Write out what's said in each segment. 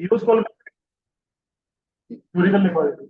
Use call पूरी कर लिखवा देती।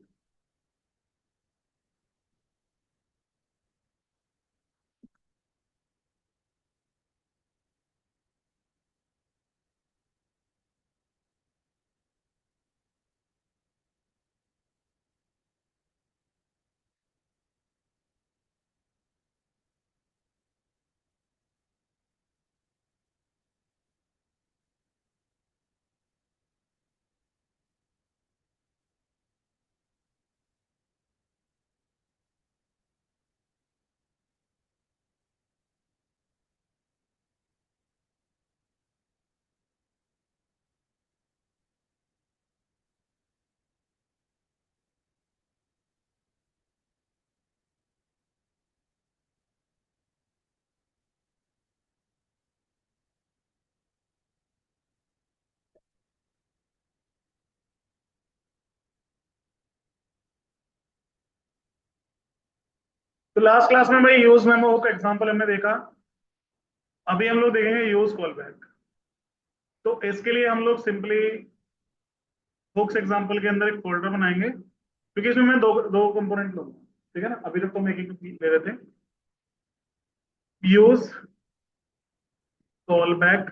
तो लास्ट क्लास में भाई यूज मेमो का एग्जांपल हमने देखा। अभी हम लोग देखेंगे यूज कॉल बैक। तो इसके लिए हम लोग सिंपली बुक्स एग्जांपल के अंदर एक फोल्डर बनाएंगे, क्योंकि इसमें मैं दो दो कंपोनेंट लूंगा। ठीक है ना, अभी तक तो हम एक एक ले रहे थे। यूज कॉल बैक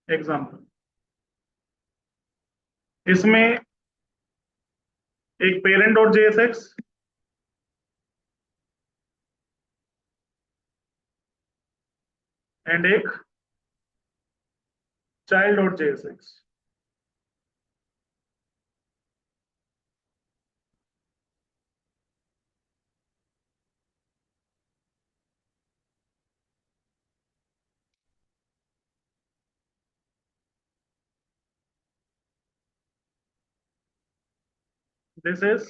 एग्जांपल, इसमें एक पेरेंट डॉट जेएसएक्स एंड एक child dot JSX. This is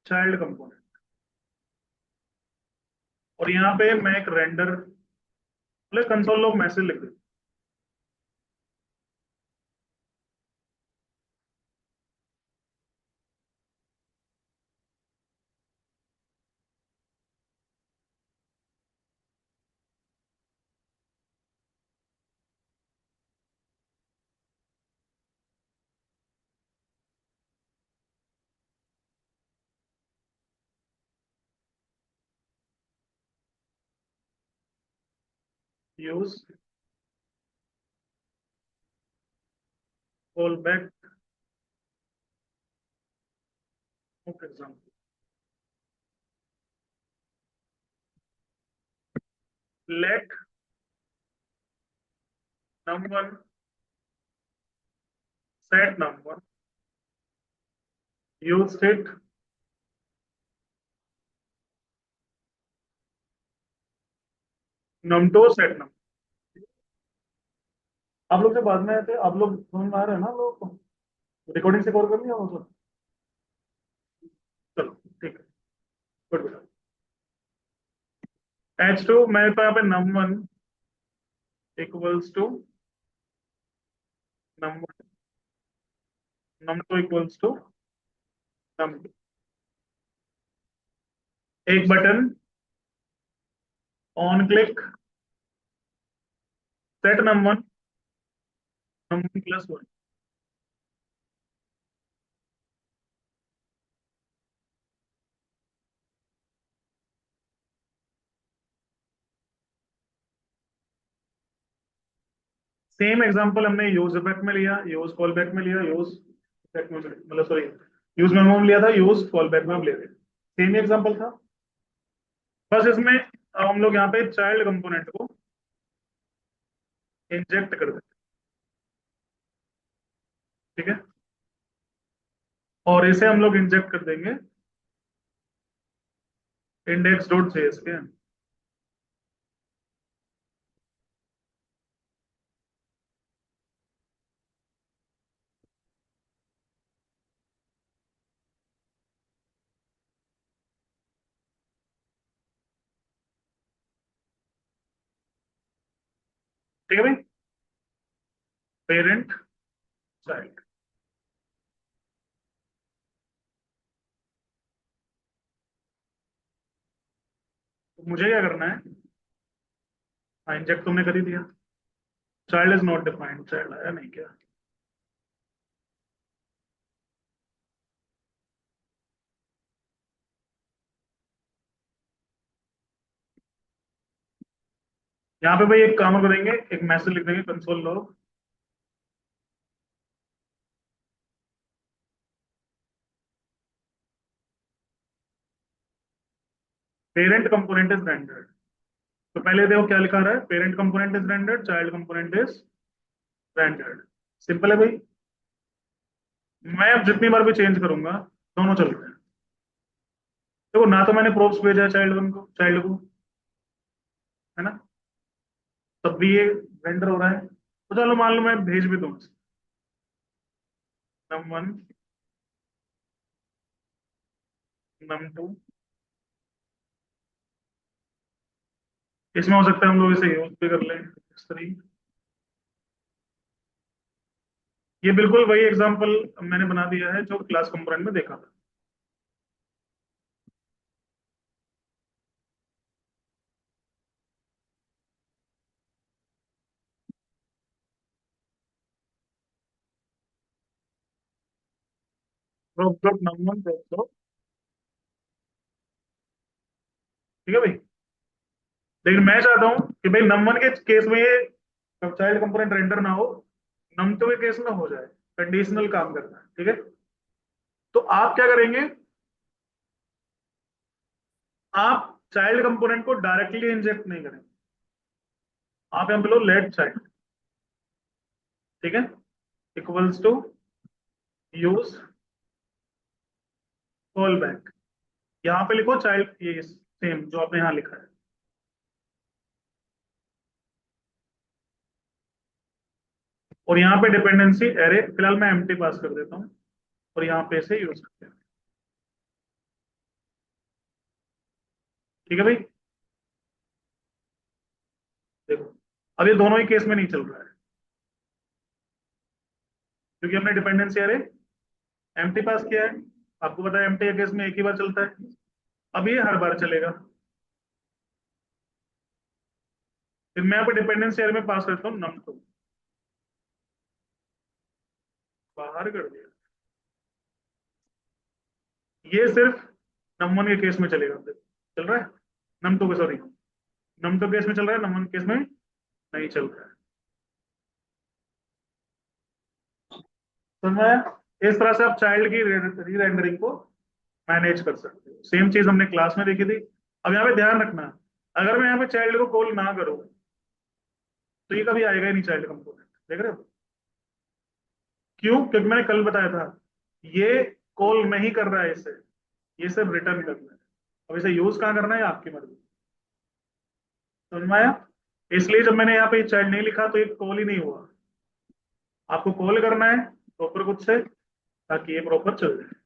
child component. और यहाँ पे मैं एक रेंडर मतलब कंसोल लॉग मैसेज लिख देता हूँ। Use callback example, let number set number use it num to set number. आप लोग जो बाद में आए थे, आप लोग समझ में आ रहे हैं ना आप लोग को? रिकॉर्डिंग से कॉल कर लिया वो सब? चलो ठीक है, गुड गुड। H2 मैं तो यहाँ पे num1 equals to num num2 equals to num2। एक button on click set num1 num1 +1। Same example हमने यूज बैक में लिया, यूज कॉल बैक में लिया, यूज बैक में मतलब सॉरी यूज मेमो में लिया था, यूज कॉल बैक में हम ले रहे। सेम एग्जांपल था, बस इसमें अब हम लोग यहाँ पे चाइल्ड कंपोनेंट को इंजेक्ट कर देते। ठीक है, और इसे हम लोग इंजेक्ट कर देंगे इंडेक्स डॉट जेएस के। ठीक है भाई, पेरेंट चाइल्ड। तो मुझे क्या करना है? हाँ, इंजेक्ट तुमने कर ही दिया। Child is not defined, child आया नहीं क्या? यहाँ पे भाई एक काम करेंगे, एक मैसेज लिख देंगे, console log parent component is rendered. तो पहले देखो क्या लिखा रहा है, parent component is rendered, child component is rendered. Simple है भाई। मैं अब जितनी बार भी चेंज करूंगा दोनों चल रहे हैं। देखो ना, तो मैंने प्रोब्स भेजा है चाइल्ड वन को, चाइल्ड को, है ना, तब भी ये रेंडर हो रहा है। तो चलो मान लो मैं भेज भी दूं नम वन, नम टू, इसमें हो सकता है हम लोग इसे यूज भी कर लें इस तरीके। ये बिल्कुल वही एग्जांपल मैंने बना दिया है जो क्लास कंपोनेंट में देखा था। Prop dot num one prop dot, ठीक है भाई। लेकिन मैं चाहता हूँ कि भाई नम वन के केस में ये चाइल्ड कंपोनेंट रेंडर ना हो, नम टू के केस में हो जाए। कंडीशनल काम करना है, ठीक है। तो आप क्या करेंगे, आप चाइल्ड कंपोनेंट को डायरेक्टली इंजेक्ट नहीं करेंगे। आप यहाँ पे लो लेट चाइल्ड, ठीक है, equals to use callback. यहाँ पे लिखो चाइल्ड, ये सेम जो आपने यहाँ लिखा है। और यहाँ पे डिपेंडेंसी एरे फिलहाल मैं एम्प्टी पास कर देता हूँ, और यहाँ पे से यूज करते हैं। ठीक है भाई। देखो अब ये दोनों ही केस में नहीं चल रहा है, क्योंकि हमने डिपेंडेंसी एरे एम्प्टी पास किया है। आपको पता है एम्प्टी केस में एक ही बार चलता है, अब ये हर बार चलेगा। फिर मैं यहाँ पे डिपेंडेंसी एरे में पास करता हूँ नम टू, बाहर कर दिया। ये सिर्फ नम वन के केस में चलेगा, चल रहा है। नम टू के, सॉरी, नम टू केस में चल रहा है, नम वन केस में नहीं चल रहा है। तो मैं इस तरह से आप चाइल्ड की री रेंडरिंग को मैनेज कर सकते हो। सेम चीज हमने क्लास में देखी थी। अब यहाँ पे ध्यान रखना, अगर मैं यहाँ पे चाइल्ड को कॉल ना करूँ तो ये कभी आएगा ही नहीं चाइल्ड कंपोनेंट, देख रहे हो। क्यों? क्योंकि मैंने कल बताया था, ये कॉल नहीं कर रहा है इसे, ये सिर्फ रिटर्न करना है। अब इसे यूज कहाँ करना है आपकी मर्जी। समझ में आया? इसलिए जब मैंने यहाँ पे चाइल्ड नहीं लिखा तो ये कॉल ही नहीं हुआ। आपको कॉल करना है प्रॉपर खुद से, ताकि ये प्रॉपर चल जाए।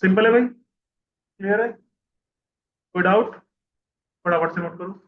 सिंपल है भाई, क्लियर है? कोई डाउट? फटाफट से नोट करो।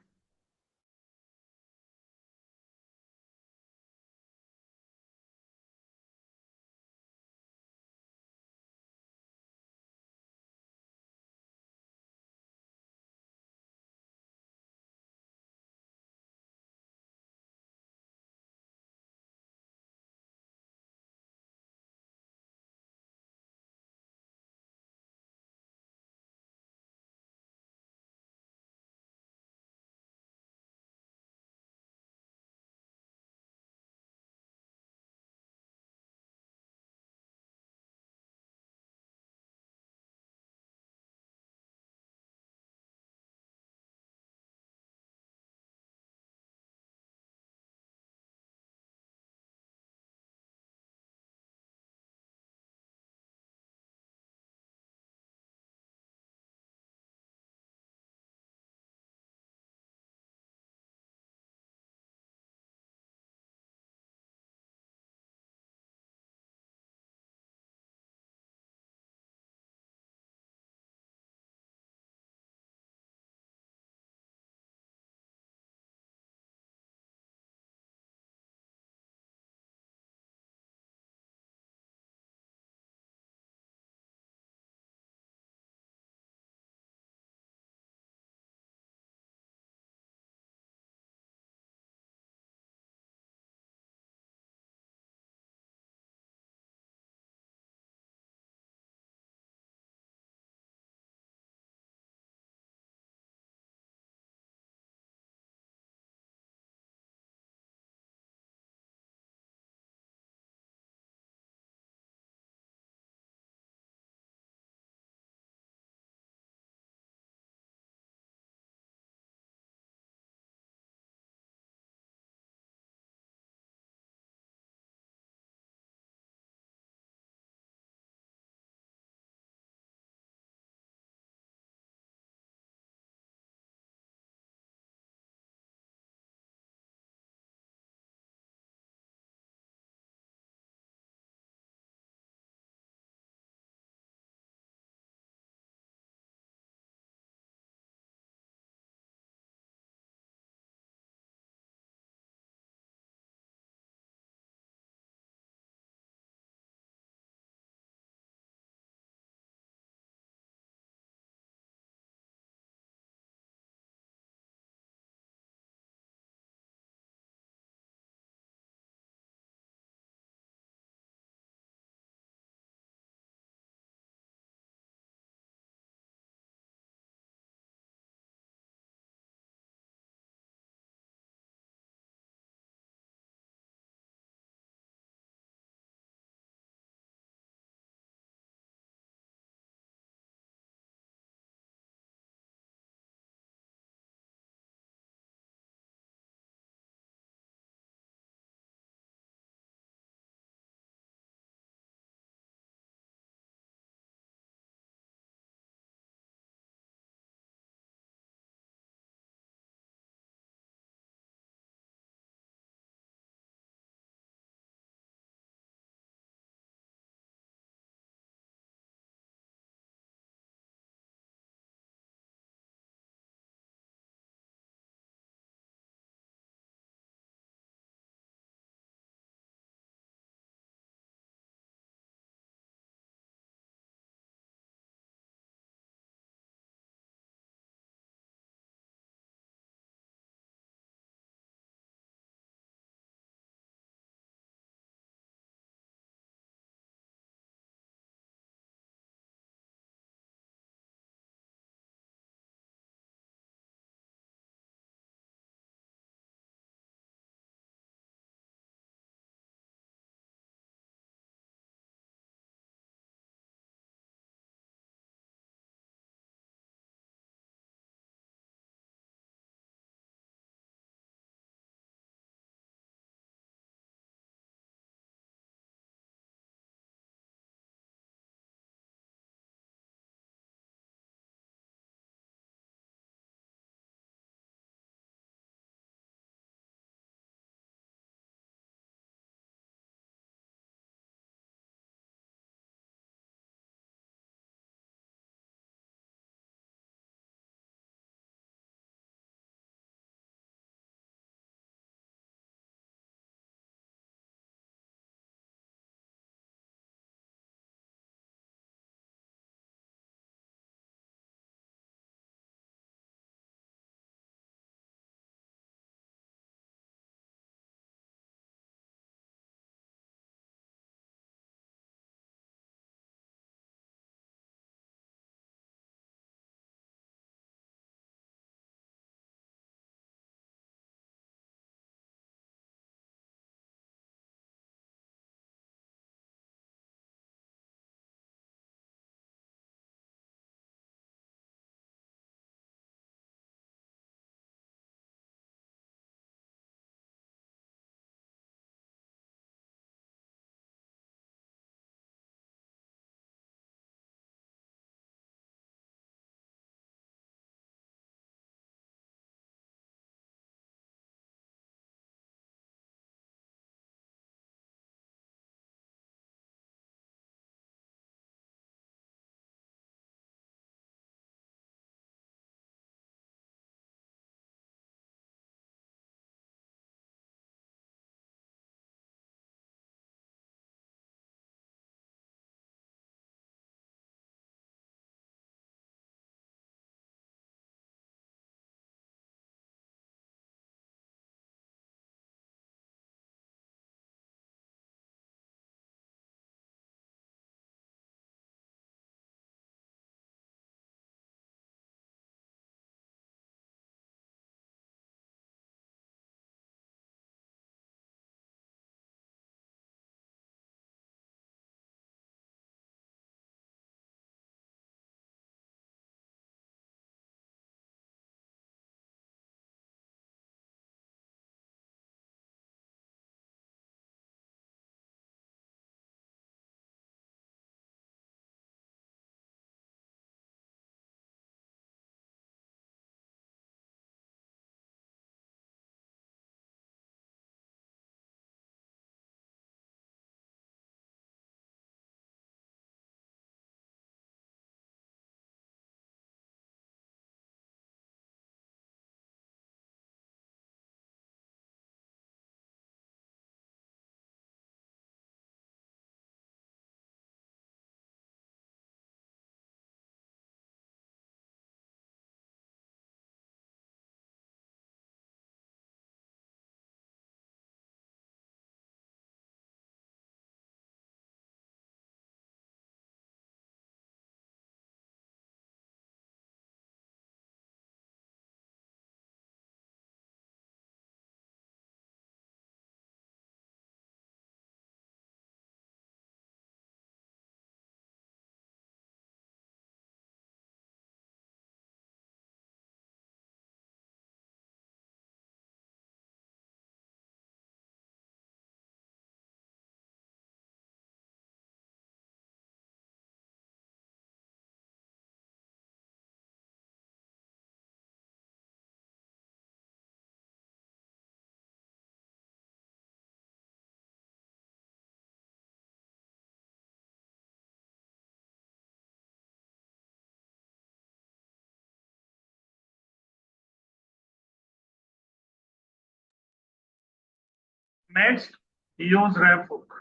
Next, use wrap hook.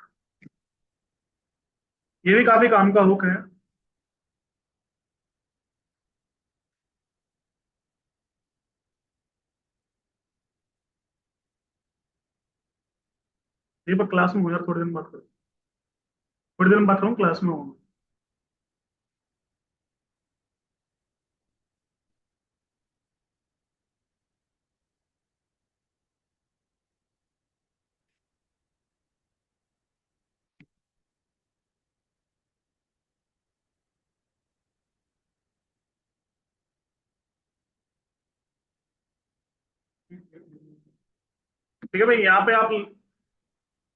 ये भी काफी काम का हुक है। ये पर क्लास में हो यार, थोड़ी देर में बात करूँ, थोड़ी देर में बात करूँ, क्लास में हूँ। ठीक है भाई, यहाँ पे आप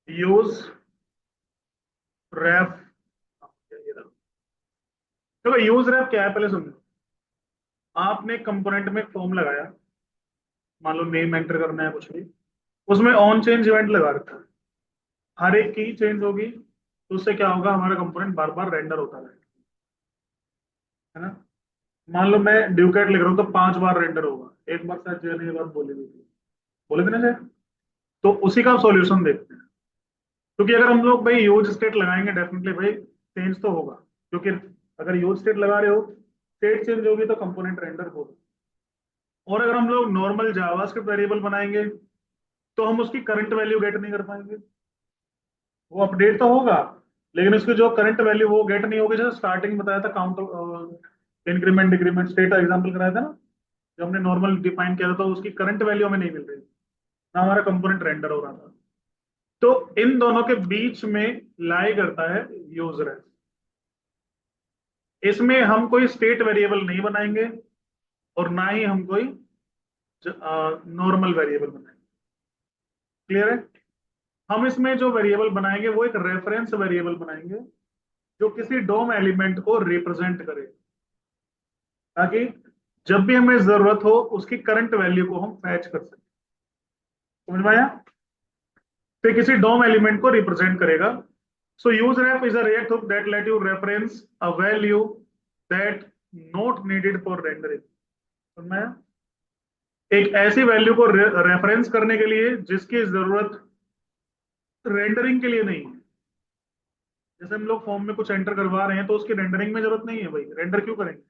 यूज रैप, देखो यूज रैप क्या है पहले समझो। आपने कंपोनेंट में फॉर्म लगाया, मान लो नेम एंटर करना है कुछ भी, उसमें ऑन चेंज इवेंट लगा रखा है, हर एक की चेंज होगी तो उससे क्या होगा, हमारा कंपोनेंट बार बार रेंडर होता रहेगा, है ना। मान लो मैं ड्यूकेट लिख रहा हूँ तो 5 बार रेंडर होगा, एक बार शायद जय ने ये बात बोली हुई थी, बोले थे ना जय। तो उसी का सॉल्यूशन देखते हैं, क्योंकि अगर हम लोग भाई यूज स्टेट लगाएंगे डेफिनेटली भाई चेंज तो होगा, क्योंकि अगर यूज स्टेट लगा रहे हो, स्टेट चेंज होगी तो कंपोनेंट रेंडर होगा। और अगर हम लोग नॉर्मल जावास्क्रिप्ट वेरिएबल बनाएंगे तो हम उसकी करंट वैल्यू गेट नहीं कर पाएंगे, वो अपडेट तो होगा लेकिन उसकी जो करंट वैल्यू वो गेट नहीं होगी। जैसे स्टार्टिंग बताया था काउंट इंक्रीमेंट डिक्रीमेंट स्टेट का एग्जांपल कराया था ना, जो हमने नॉर्मल डिफाइन किया था, तो उसकी करंट वैल्यू हमें नहीं मिल रही, ना हमारा कंपोनेंट रेंडर हो रहा था। तो इन दोनों के बीच में लाई करता है यूजर। इसमें हम कोई स्टेट वेरिएबल नहीं बनाएंगे और ना ही हम कोई नॉर्मल वेरिएबल बनाएंगे। क्लियर है। हम इसमें जो वेरिएबल बनाएंगे वो एक रेफरेंस वेरिएबल बनाएंगे जो किसी डोम एलिमेंट को रिप्रेजेंट करे, ताकि जब भी हमें जरूरत हो उसकी करंट वैल्यू को हम फैच कर सकें। समझ में आया। फिर किसी डोम एलिमेंट को रिप्रेजेंट करेगा। So use ref is a React hook that let you reference a value that not needed for rendering. समझ में आया। एक ऐसी वैल्यू को रेफरेंस करने के लिए जिसकी जरूरत रेंडरिंग के लिए नहीं है। जैसे हम लोग फॉर्म में कुछ एंटर करवा रहे हैं तो उसकी रेंडरिंग में जरूरत नहीं है भाई, रेंडर क्यों करेंगे।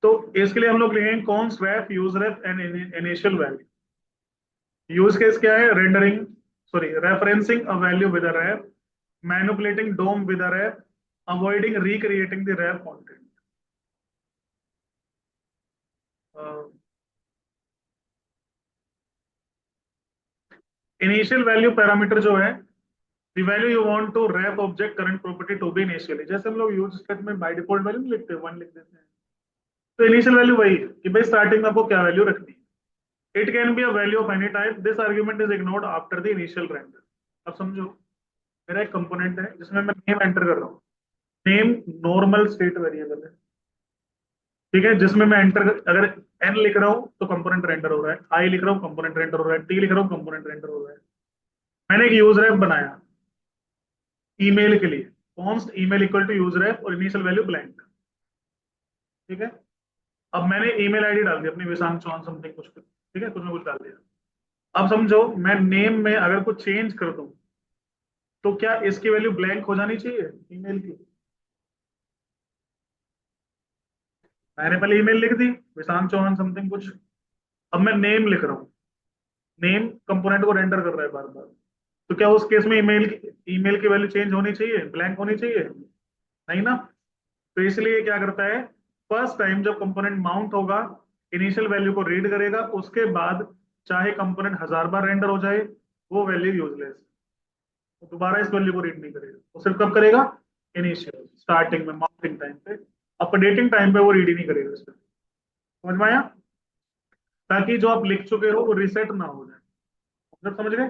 तो इसके लिए हम लोग लिखेंगे const ref use ref and initial value. Use case क्या है, rendering, sorry referencing a value with a ref, manipulating DOM with a ref, avoiding recreating the ref content. Initial value parameter जो है, the value you want to wrap object current property to be initially. जैसे हम लोग use state में by default value लिखते हैं, 1 लिख देते हैं। तो इनिशियल वैल्यू वही है कि भाई स्टार्टिंग में आपको क्या वैल्यू रखनी है। It can be a value of any type, this argument is ignored after the initial render. अब समझो, मेरा एक कंपोनेंट है जिसमें मैं नेम एंटर कर रहा हूँ। नेम नॉर्मल स्टेट वेरिएबल है, ठीक है, जिसमें मैं एंटर अगर एन लिख रहा हूँ तो कंपोनेंट रेंडर हो रहा है, आई लिख रहा हूँ कंपोनेंट रेंडर हो रहा है, टी लिख रहा हूँ कंपोनेंट रेंडर हो रहा है। मैंने एक यूज रैप बनाया ईमेल के लिए, const email equal to use wrap और इनिशियल वैल्यू ब्लैंक। ठीक है। अब मैंने ईमेल आईडी डाल दी अपनी, विशांग चौहान समथिंग कुछ, ठीक है, कुछ ना कुछ डाल दिया। अब समझो मैं नेम में अगर कुछ चेंज कर दूं तो क्या इसकी वैल्यू ब्लैंक हो जानी चाहिए ईमेल की। मैंने पहले ईमेल लिख दी, विशांग चौहान समथिंग कुछ। अब मैं नेम लिख रहा हूँ, नेम कंपोनेंट को रेंडर कर रहा है बार बार, तो क्या उस केस में ईमेल की वैल्यू चेंज होनी चाहिए, ब्लैंक होनी चाहिए, नहीं ना। तो इसलिए क्या करता है, फर्स्ट टाइम जब कंपोनेंट माउंट होगा इनिशियल वैल्यू को रीड करेगा, उसके बाद चाहे कंपोनेंट 1000 बार रेंडर हो जाए वो वैल्यू यूजलेस, तो दोबारा इस वैल्यू को रीड नहीं करेगा। वो सिर्फ कब करेगा, इनिशियल स्टार्टिंग में माउंटिंग टाइम पे, अपडेटिंग टाइम पे वो रीड ही नहीं करेगा इस पे। समझ में आया। ताकि जो आप लिख चुके हो वो रिसेट ना हो जाए। मतलब समझ गए।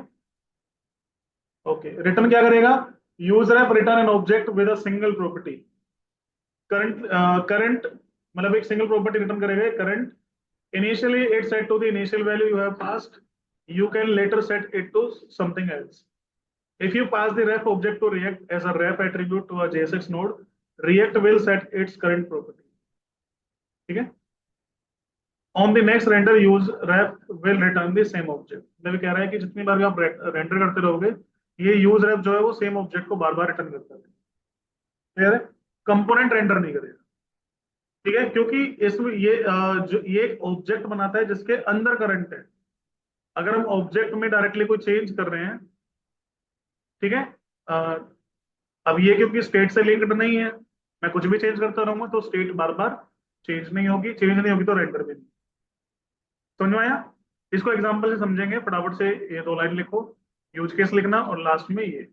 ओके, रिटर्न क्या करेगा, user have return an object with a single property. Current, current मतलब एक सिंगल प्रॉपर्टी रिटर्न करेगा, current. Initially, it's set to the initial value you have passed. You can later set it to something else. If you pass the ref object to React as a ref attribute to a JSX node, React will set its current property. ठीक है। On the next render use wrap will return the same object. मतलब कह रहा है कि जितनी बार भी आप रेंडर करते रहोगे, ये यूज रैप जो है वो सेम ऑब्जेक्ट को बार बार रिटर्न करता है। क्लियर है? कंपोनेंट रेंडर नहीं करेगा। ठीक है, क्योंकि इसमें जो ये ऑब्जेक्ट बनाता है जिसके अंदर करंट है। अगर हम ऑब्जेक्ट में डायरेक्टली कोई चेंज कर रहे हैं, ठीक है, अ, अब ये क्योंकि स्टेट से लिंक्ड नहीं है, मैं कुछ भी चेंज करता रहूंगा तो स्टेट बार बार चेंज नहीं होगी तो रेंडर भी नहीं। समझ में आया? इसको एग्जांपल से समझेंगे, फटाफट से ये दो लाइन लिखो, यूज केस लिखना और लास्ट में ये।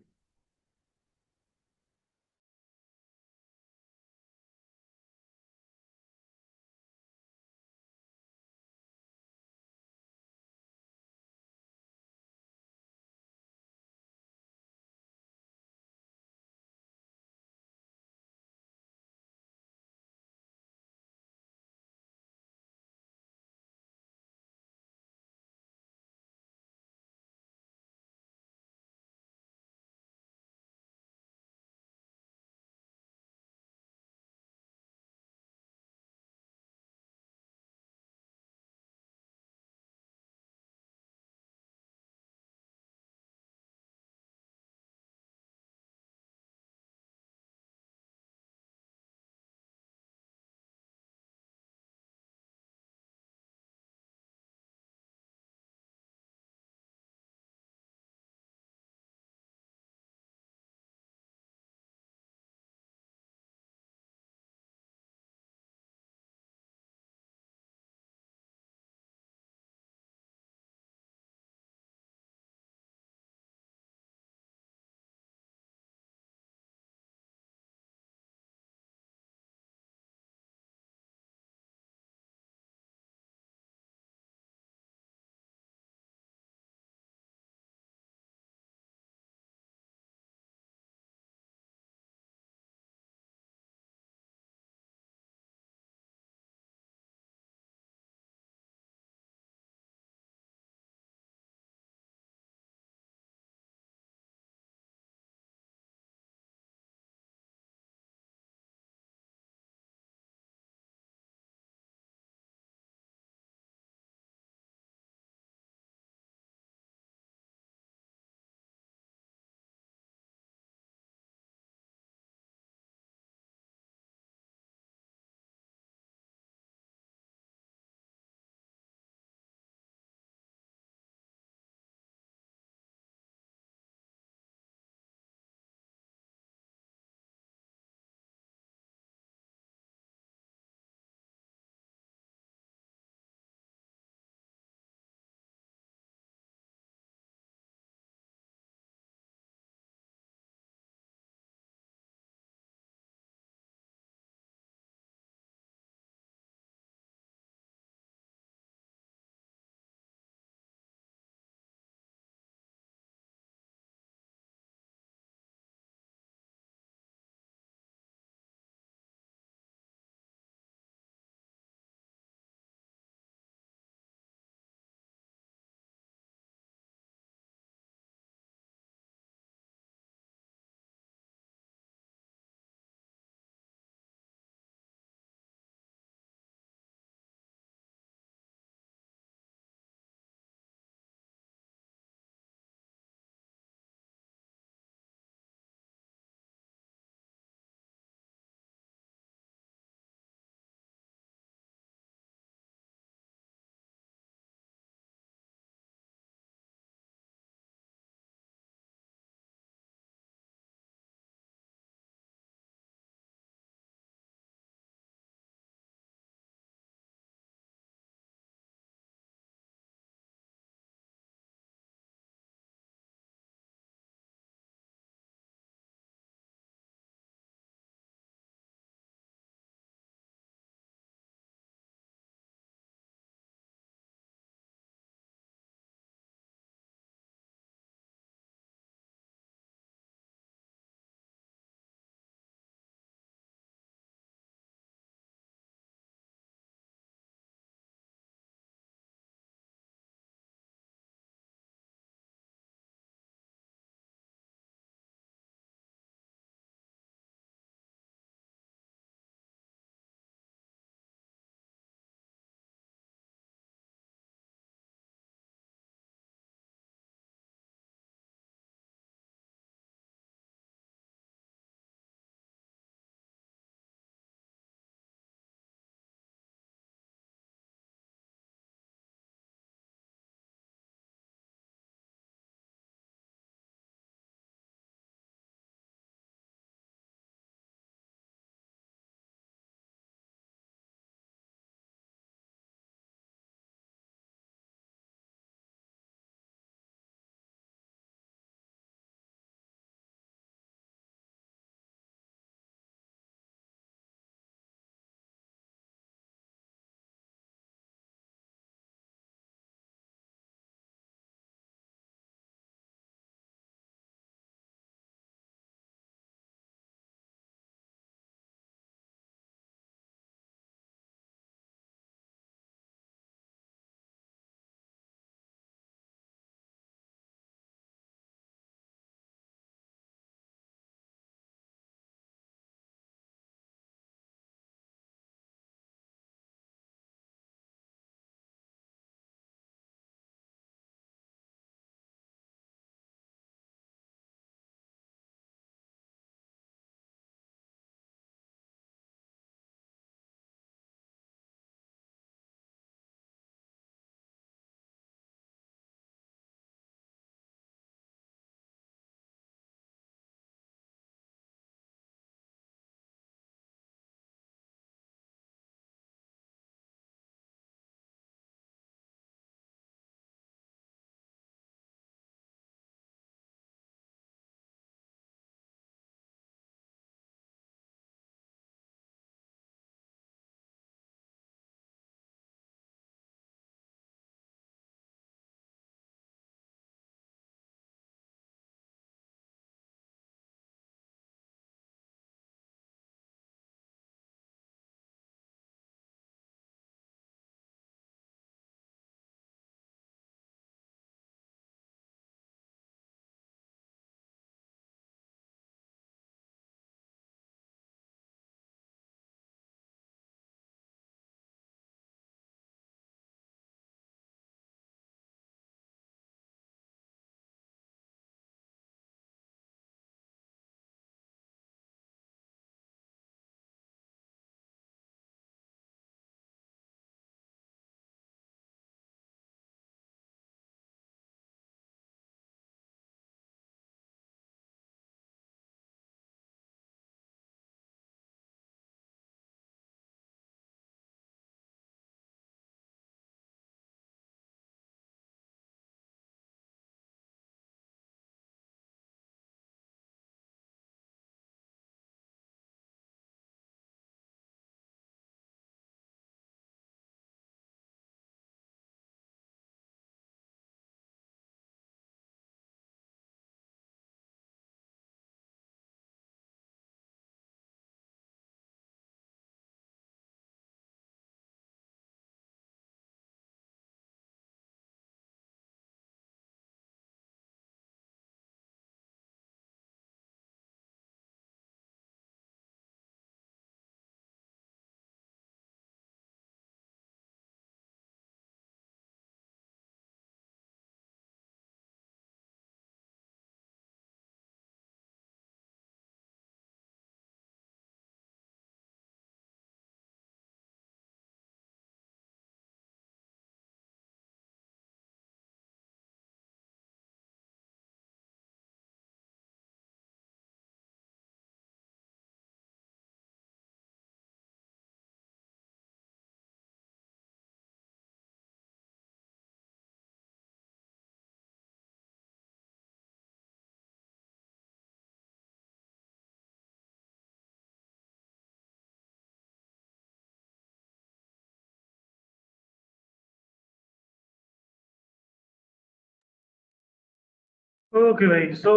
ओके भाई, सो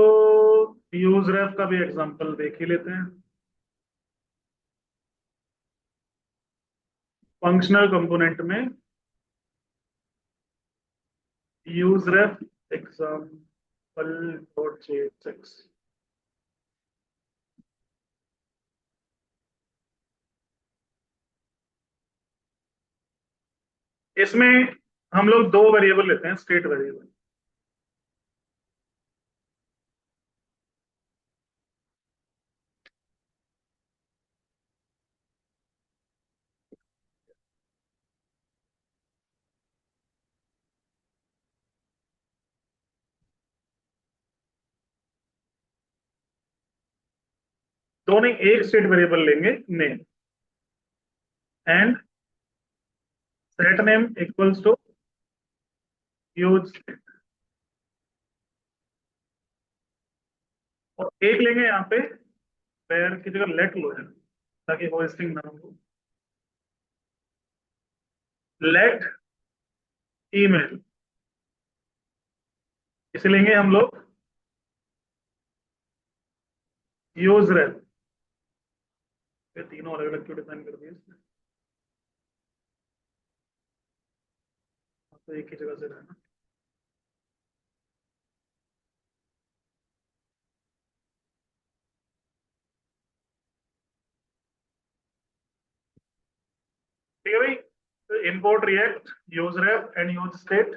यूज रेफ का भी एग्जांपल देख ही लेते हैं। फंक्शनल कंपोनेंट में यूज रेफ एग्जांपल डॉट जेएसएक्स। इसमें हम लोग दो वेरिएबल लेते हैं, स्टेट वेरिएबल। दोनों एक स्टेट वेरिएबल लेंगे, name, and set name equals to use, और एक लेंगे यहाँ पे वेयर की जगह लेट लो है, ताकि होस्टिंग ना हो। लेट ईमेल, इसे लेंगे हम लोग यूज रेफ। ये तीनों अलग अलग क्यों डिफाइन कर दिए इसने? तो एक ही जगह से रहना। ठीक है भाई, तो import react use ref and use state.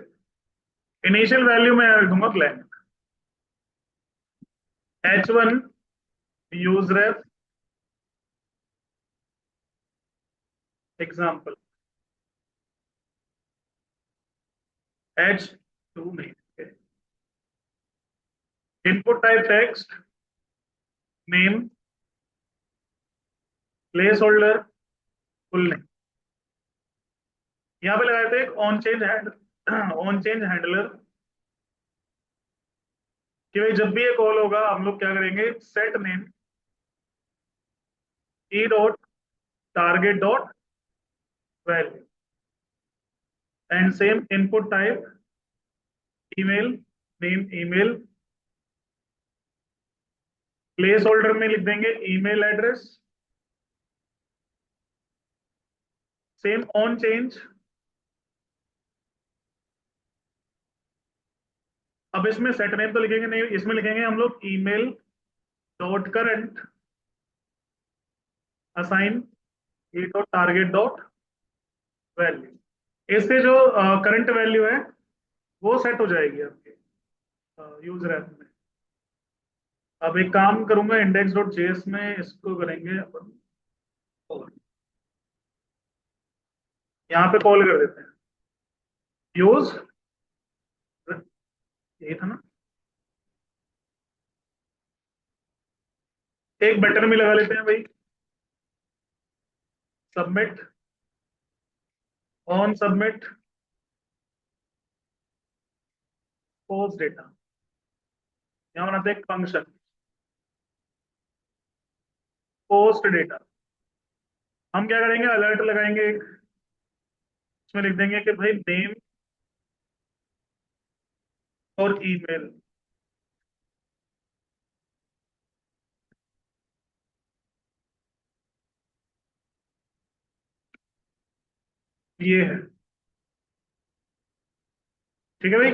Initial value में ऐड दूंगा ब्लैंक, h1 यूज रेफ एग्जांपल, h2 नहीं, input type text, name, place holder, full name. यहाँ पे लगाए थे एक on change hand on change handler, कि भाई जब भी ये कॉल होगा हम लोग क्या करेंगे, set name E dot target dot value, and same input type email, name email, place holder में लिख देंगे email address, same on change. अब इसमें सेट नेम तो लिखेंगे नहीं, इसमें लिखेंगे हम लोग email dot current assign E dot target dot value. इससे जो करंट वैल्यू है वो सेट हो जाएगी आपके यूजर ऐप में। अब एक काम करूंगा, इंडेक्स डॉट जेएस में इसको करेंगे अपन, और यहाँ पे कॉल कर देते हैं यूज, यही था ना, एक बटन भी लगा लेते हैं भाई, submit, on submit, post data. यहाँ बनाते हैं फंक्शन पोस्ट डेटा। हम क्या करेंगे, अलर्ट लगाएंगे एक, इसमें लिख देंगे कि भाई नेम और ईमेल, ये है। ठीक है भाई,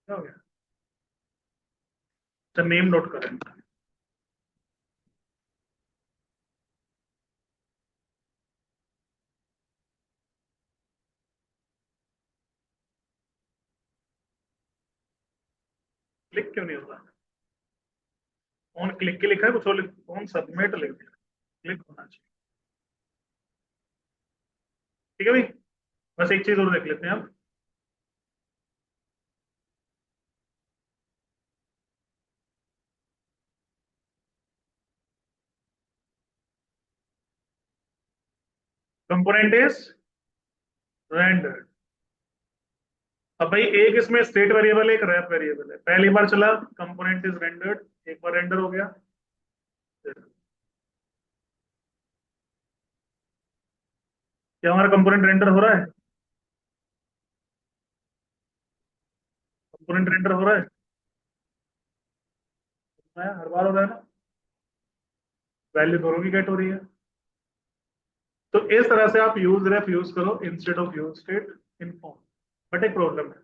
क्या हो गया, अच्छा नेम नोट करें, क्लिक क्यों नहीं होता? ऑन क्लिक के लिखा है कुछ और, ऑन सबमिट लिख दिया, क्लिक होना चाहिए। ठीक है भाई, बस एक चीज और देख लेते हैं अब। Component is rendered. अब भाई एक इसमें स्टेट वेरिएबल है, एक रैप वेरिएबल है। पहली बार चला कंपोनेंट इज रेंडर्ड, एक बार रेंडर हो गया। क्या हमारा कंपोनेंट रेंडर हो रहा है? कंपोनेंट रेंडर हो रहा है? हर बार हो रहा है ना। वैल्यू दोनों की गेट हो रही है। तो इस तरह से आप यूज रेफ यूज करो instead of use state in form. But एक प्रॉब्लम है।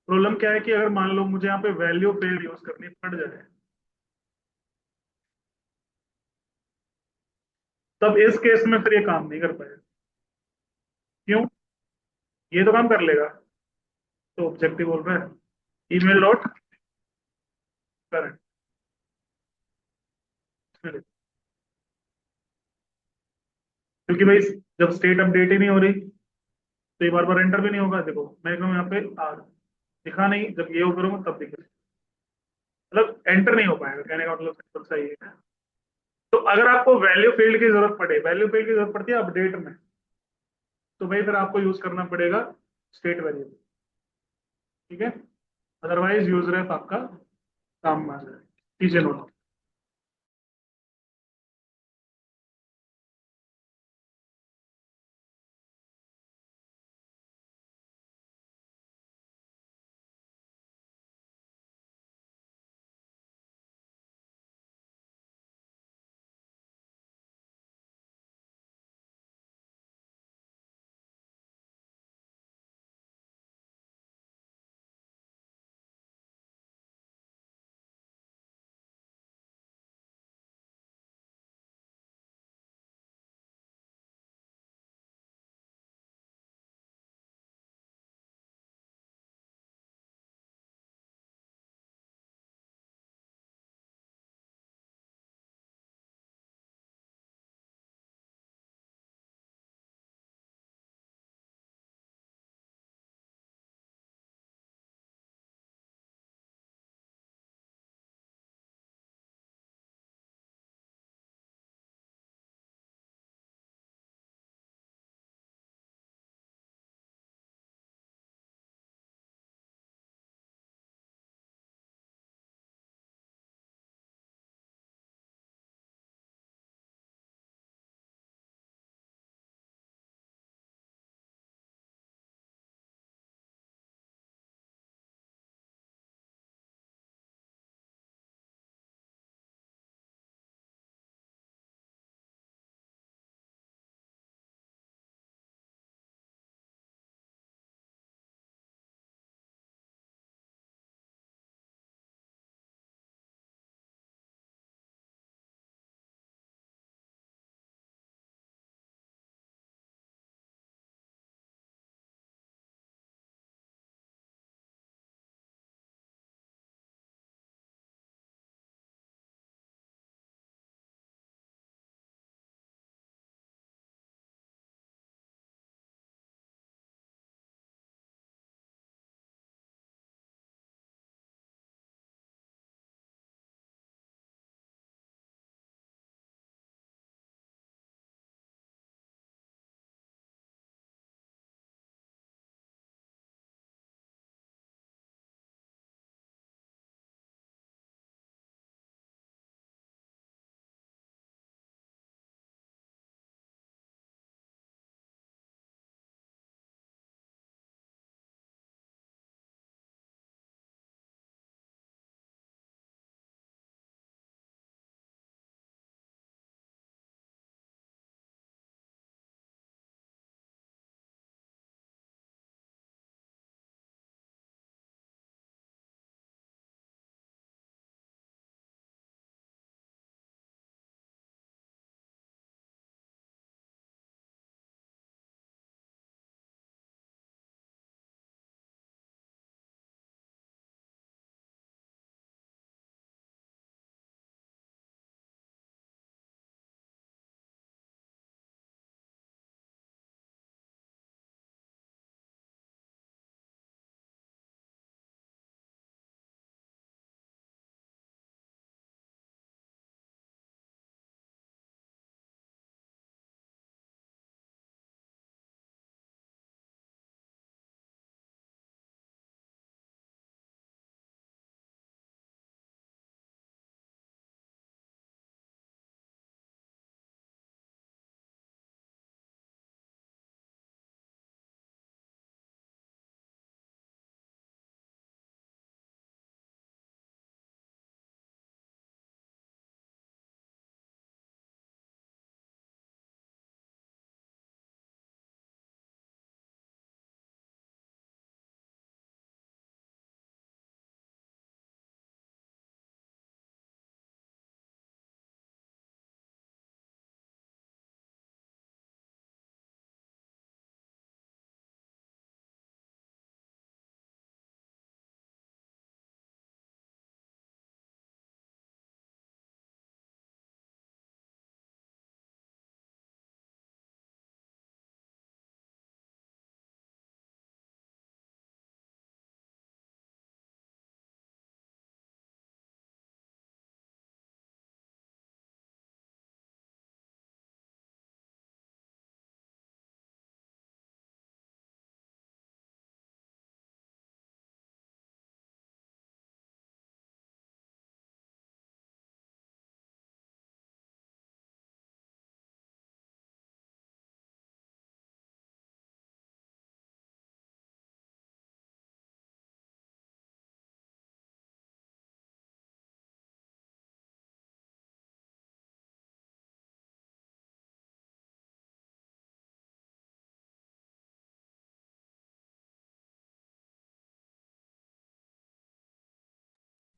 प्रॉब्लम क्या है कि अगर मान लो मुझे यहाँ पे वैल्यू फील्ड यूज करनी पड़ जाए, तब इस केस में फिर ये काम नहीं कर पाएगा। क्यों? ये तो काम कर लेगा। तो ऑब्जेक्टिव बोल रहा है ईमेल डॉट करंट। क्योंकि भाई जब स्टेट अपडेट ही नहीं हो रही, तो ये बार बार एंटर भी नहीं होगा। देखो मैं कहूँ यहाँ पे आ दिखा नहीं, जब ये करूंगा तब दिखेगा। मतलब एंटर नहीं हो पाएगा, कहने का मतलब सिंपल सा ये है। तो अगर आपको वैल्यू फील्ड की जरूरत पड़े, वैल्यू फील्ड की जरूरत पड़ती है अपडेट में, तो भाई फिर आपको यूज करना पड़ेगा स्टेट वेरिएबल। ठीक है। अदरवाइज यूज रेफ आपका काम में आ जाएगा। कीजिए नोट।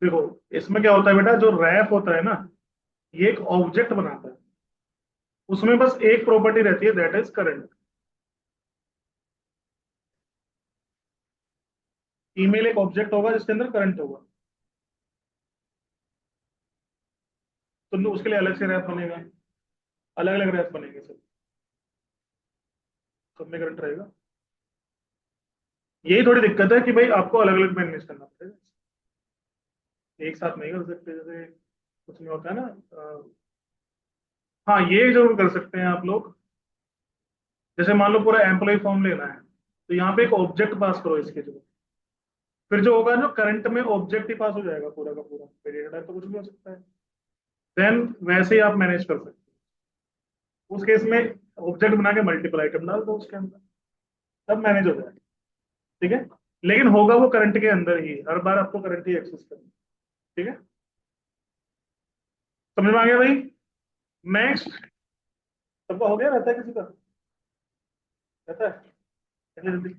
देखो, इसमें क्या होता है बेटा, जो रैप होता है ना, ये एक ऑब्जेक्ट बनाता है। उसमें बस एक प्रॉपर्टी रहती है, दैट इज करंट। ईमेल एक ऑब्जेक्ट होगा जिसके अंदर करंट होगा, तो उसके लिए अलग से रैप बनेगा, अलग अलग रैप बनेंगे सब में करंट रहेगा। यही थोड़ी दिक्कत है कि भाई आपको अलग अलग मैनेज करना पड़ेगा, एक साथ नहीं कर सकते, जैसे कुछ में होता है ना। हाँ, ये जरूर कर सकते हैं आप लोग। जैसे मान लो पूरा एम्प्लॉय फॉर्म लेना है, तो यहाँ पे एक ऑब्जेक्ट पास करो इसके जो, फिर जो होगा, जो करंट में ऑब्जेक्ट ही पास हो जाएगा पूरा का पूरा, वेरिएबल टाइप तो कुछ भी हो सकता है। देन वैसे ही आप मैनेज कर सकते हो। उस केस में ऑब्जेक्ट बना के मल्टीपल आइटम डाल दो उसके अंदर, तब मैनेज हो जाएगा। ठीक है, लेकिन होगा वो करंट के अंदर ही, हर बार आपको करंट ही एक्सेस करना है। ठीक है, समझ में आ गया भाई? नेक्स्ट, सबका हो गया, रहता है किसी का, रहता है, जल्दी जल्दी।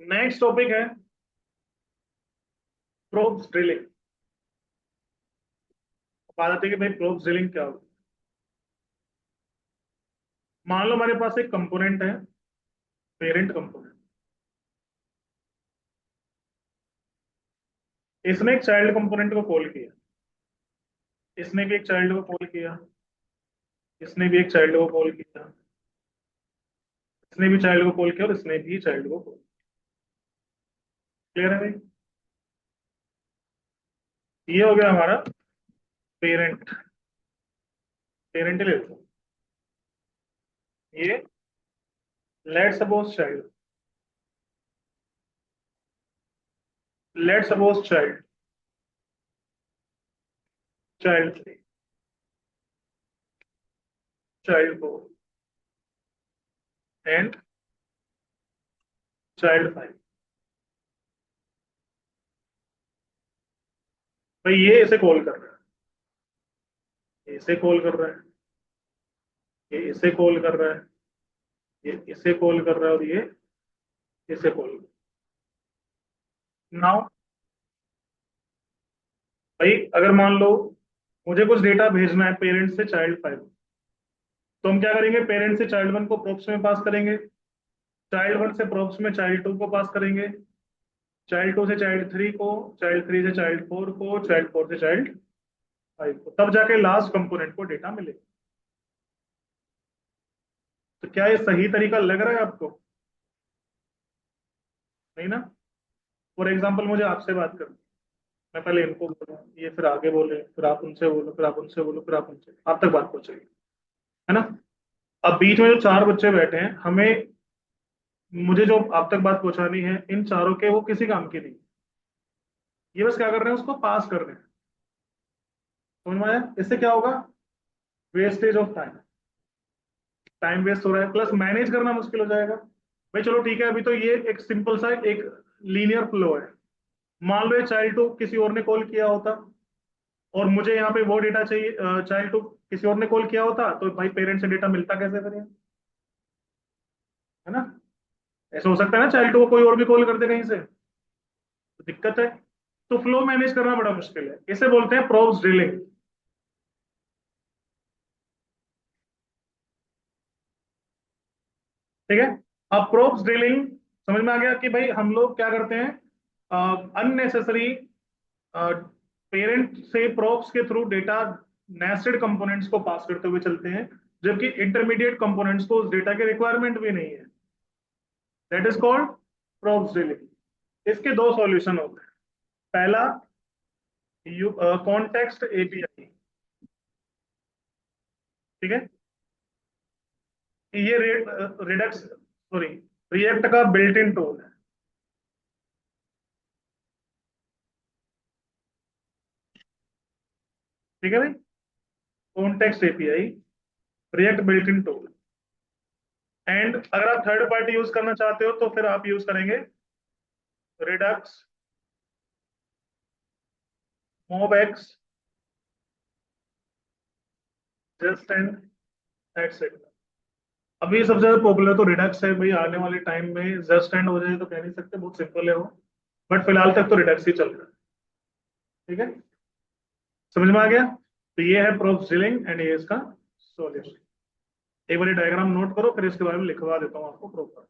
नेक्स्ट टॉपिक है प्रोब्स ड्रिलिंग। बात आती है कि भाई प्रोब्स ड्रिलिंग क्या होती है। मान लो हमारे पास एक कंपोनेंट है, पेरेंट कंपोनेंट। इसने एक चाइल्ड कंपोनेंट को कॉल किया, इसने भी एक चाइल्ड को कॉल किया, इसने भी एक चाइल्ड को कॉल किया, इसने भी चाइल्ड को कॉल किया, और इसने भी चाइल्ड को कॉल। क्लियर है भाई? ये हो गया हमारा पेरेंट, पेरेंट लेते हैं। ये let suppose child, let suppose child, child three, child four and child five. भाई ये इसे कॉल कर रहा है, ये इसे कॉल कर रहा है, ये इसे कॉल कर रहा है, ये इसे कॉल कर रहा है, और ये इसे कॉल कर रहा है। नाउ भाई, अगर मान लो मुझे कुछ डेटा भेजना है पेरेंट्स से चाइल्ड फाइव, तो हम क्या करेंगे, पेरेंट्स से चाइल्ड वन को प्रोप्स में पास करेंगे, चाइल्ड वन से प्रोप्स में चाइल्ड टू को पास करेंगे, चाइल्ड टू से चाइल्ड थ्री को, चाइल्ड थ्री से चाइल्ड फोर को, चाइल्ड फोर से चाइल्ड फाइव को, तब जाके लास्ट कंपोनेंट को डेटा मिलेगा। तो क्या ये सही तरीका लग रहा है आपको? नहीं ना? फॉर एग्जाम्पल मुझे आपसे बात करनी, मैं पहले इनको बोलूँ, ये फिर आगे बोले, फिर आप उनसे बोलो, फिर आप उनसे बोलो, फिर आप उनसे, आप तक बात पहुंचेगी, है ना? अब बीच में जो चार बच्चे बैठे हैं, हमें, मुझे जो आप तक बात पहुंचानी है, इन चारों के वो किसी काम की नहीं, ये बस क्या कर रहे हैं, उसको पास कर रहे हैं। समझ में आया? इससे क्या होगा, wastage of time, time waste हो रहा है, प्लस मैनेज करना मुश्किल हो जाएगा। भाई चलो ठीक है, अभी तो ये एक सिंपल सा एक लीनियर फ्लो है। मान लो ये चाइल्ड टू किसी और ने कॉल किया होता, और मुझे यहाँ पे वो डेटा चाहिए, चाइल्ड टू किसी और ने कॉल किया होता, तो भाई पेरेंट से डेटा मिलता कैसे फिर है ना? ऐसा हो सकता है ना, चाइल्ड टू को कोई और भी कॉल कर दे कहीं से, तो दिक्कत है। तो फ्लो मैनेज करना बड़ा मुश्किल है, इसे बोलते हैं प्रोब्स ड्रिलिंग। ठीक है, अब प्रोब्स ड्रिलिंग समझ में आ गया कि भाई हम लोग क्या करते हैं, अननेसेसरी पेरेंट से प्रोब्स के थ्रू डेटा नेस्टेड कंपोनेंट्स को पास करते हुए चलते हैं, जबकि इंटरमीडिएट कंपोनेंट्स को उस डेटा के रिक्वायरमेंट भी नहीं है। That is called probes drilling. इसके दो सॉल्यूशन होते हैं। पहला, कॉन्टेक्स्ट एपीआई, ठीक है। ये रिडक्स सॉरी रिएक्ट का बिल्ट इन टूल है। ठीक है भाई, context API, react built in tool. And अगर आप थर्ड पार्टी यूज करना चाहते हो तो फिर आप यूज करेंगे रिडक्स, मोबेक्स, जस्ट एंड एटसेट्रा। अभी सबसे ज्यादा पॉपुलर तो रिडक्स है भाई। आने वाले टाइम में जस्ट एंड हो जाए तो कह नहीं सकते, बहुत सिंपल है वो, बट फिलहाल तक तो रिडक्स ही चल रहा है। ठीक है, समझ में आ गया। तो ये है प्रोब ड्रिलिंग एंड ये इसका सॉल्यूशन। एक बार डायग्राम नोट करो, फिर इसके बारे में लिखवा देता हूँ आपको प्रॉपर।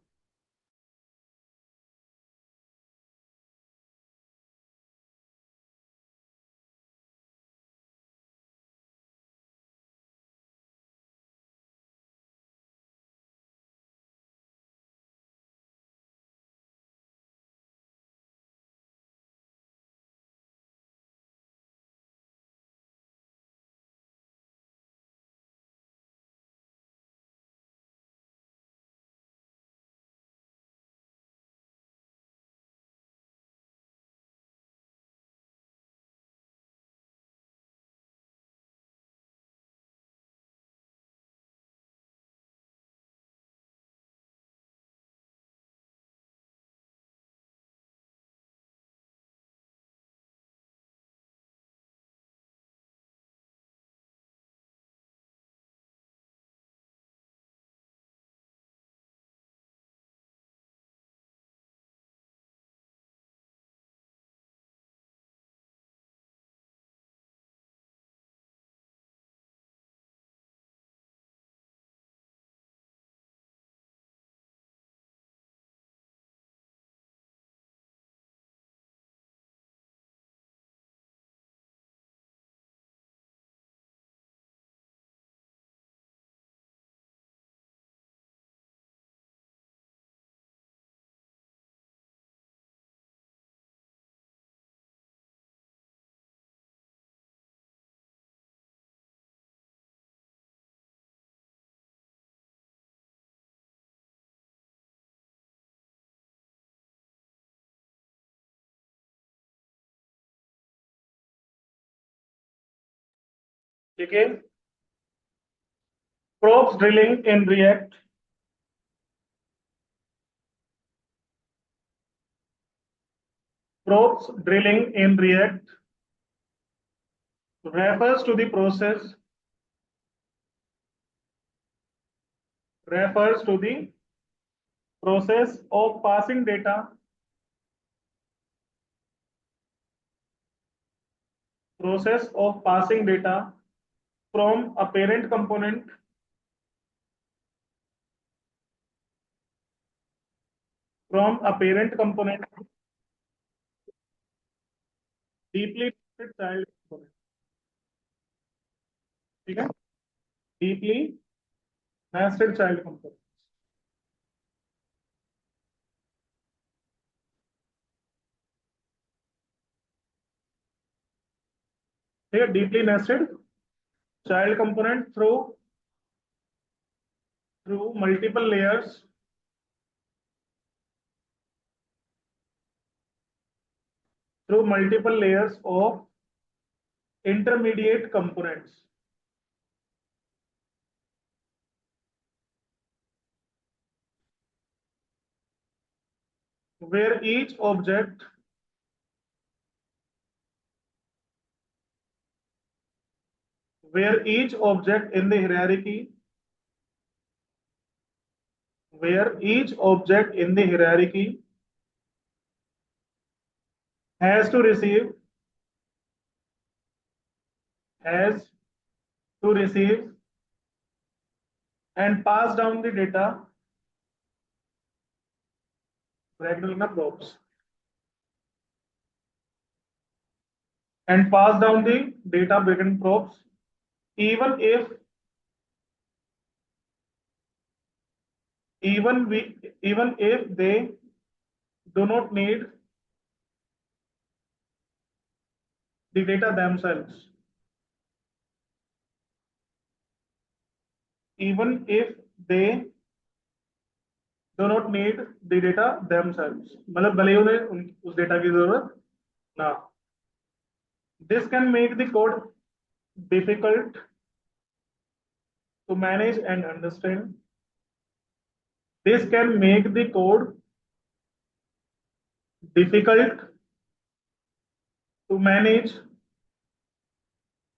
ठीक है, probes drilling in React, probes drilling in React refers to the process of passing data from a parent component deeply nested child component। ठीक है, डीपली नेस्टेड चाइल्ड कंपोनेंट। ठीक है, deeply nested child component through multiple layers of intermediate components where each object in the hierarchy has to receive and pass down the data probes and pass down the data backend probes even if even if they do not need the data themselves, even if they do not need the data themselves, मतलब भले ही उन्हें उस data की जरूरत ना। This can make the code difficult to manage and understand. This can make the code difficult to manage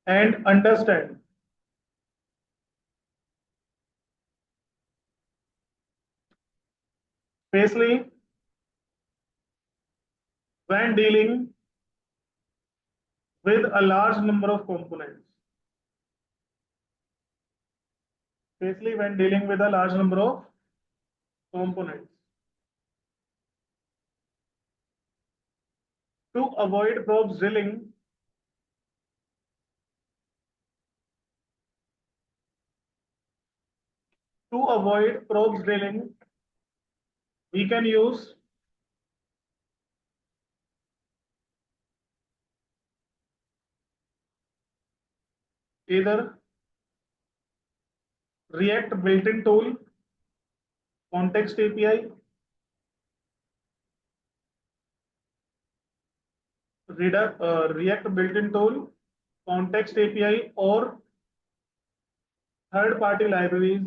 and understand, especially when dealing with a large number of components. Especially when dealing with a large number of components. To avoid probe drilling, we can use either React built-in tool, context API, React built-in tool, context API, or third-party libraries